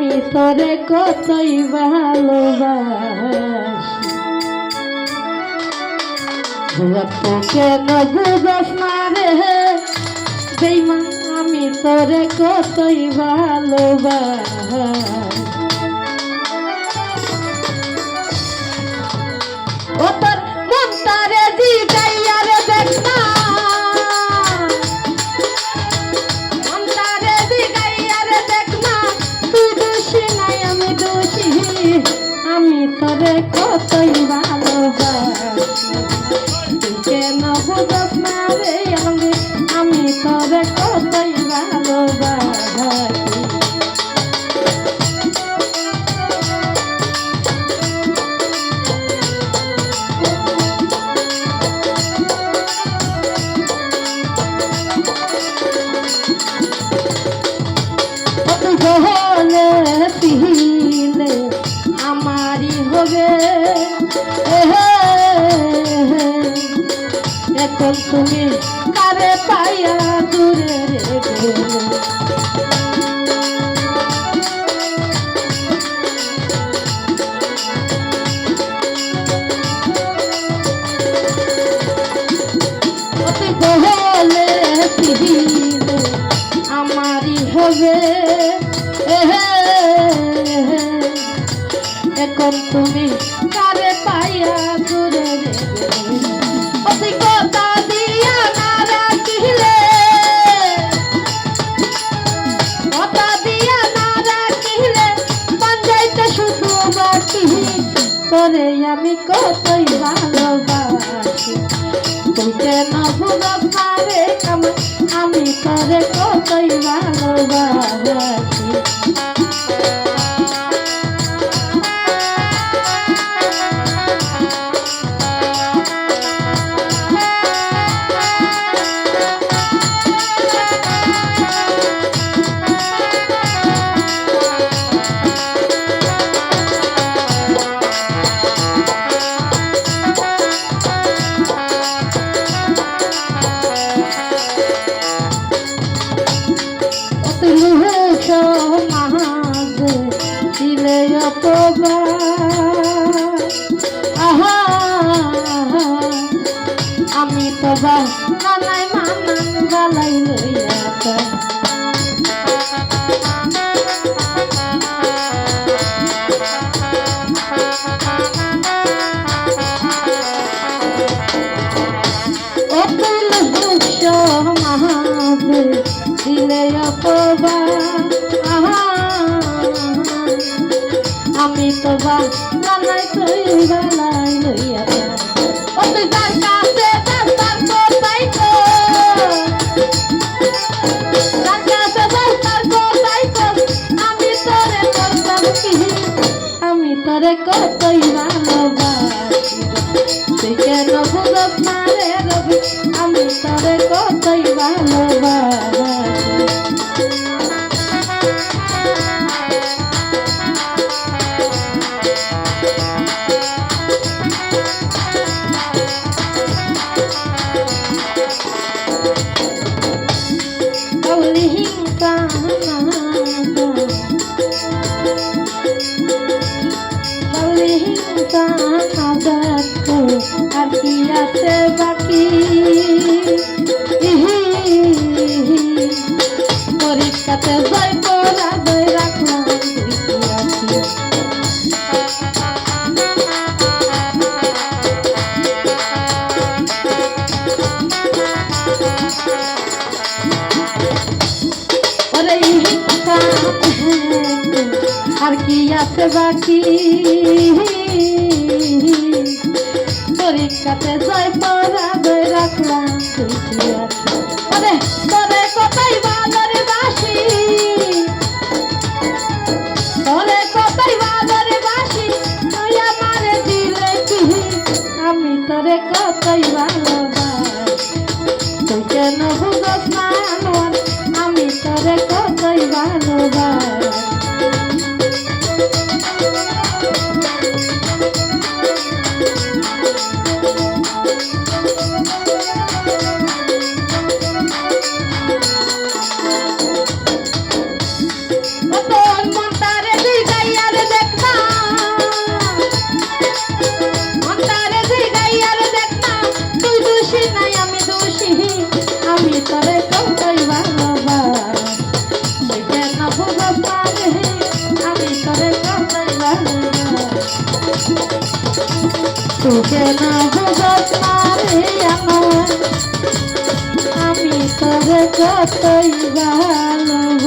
আমি তোরে কতই ভালোবাসি কেন বুঝস না রে বেঈমান আমি তোরে কতই ভালোবাসি ও তোর মন তারে জিগাইয়া রে দেখ না মন তারে জিগাইয়া রে দেখ না তুই দোষী নাই আমি দোষী আমি তোরে কতই ভালোবাসি তুই কেন বুঝস না রে আমি তোরে কতই ভালোবাসি হলে পিলে আমারই হবে এখন তুমি কারে পাইয়া দূরে রেখে হলে পিলে আমারই হবে এখন তুমি কারে পাইয়া দূরে রেখে কথা দিয়া না রাখিলে কথা দিয়া না রাখিলে পাঞ্জাইতে শুধু বাকি তোরে আমি কতই ভালোবাসি তুই কেন বুঝস না রে আমি তোরে কতই ভালোবাসি আমি তো বালাই মানান বালাই লইয়া অতুল হুস মহাবে দিলে অপবা আমি তো বালাই তুই বালাই লইয়া ও তুই তার কাছে তার কোথায় তো তার কাছে তার কোথায় তো আমি তোরে করতাম কি আমি তোরে কতই ভালোবাসি তুই কেন বুঝস না রে রবি আমি তোরে কতই ভালোবাসি আর কি আছে বাকি পরীক্ষাতে জয় পড়া জয় রাখলাম আর কি আছে বাকি পরীক্ষাতে জয় পড়া জয় রাখলাম তোরে কোথায় বাজারে বাসি তোরে কোথায় বাজারে বাসি তুই আমারে দিলে কি আমি তোরে কোথায় ভালোবাসি তুই কেন বুঝস না আমি তোরে কোথায় ভালোবাসি তুই কেন বুঝত না রে আমার আমি তোরে কতই ভালোবাসি।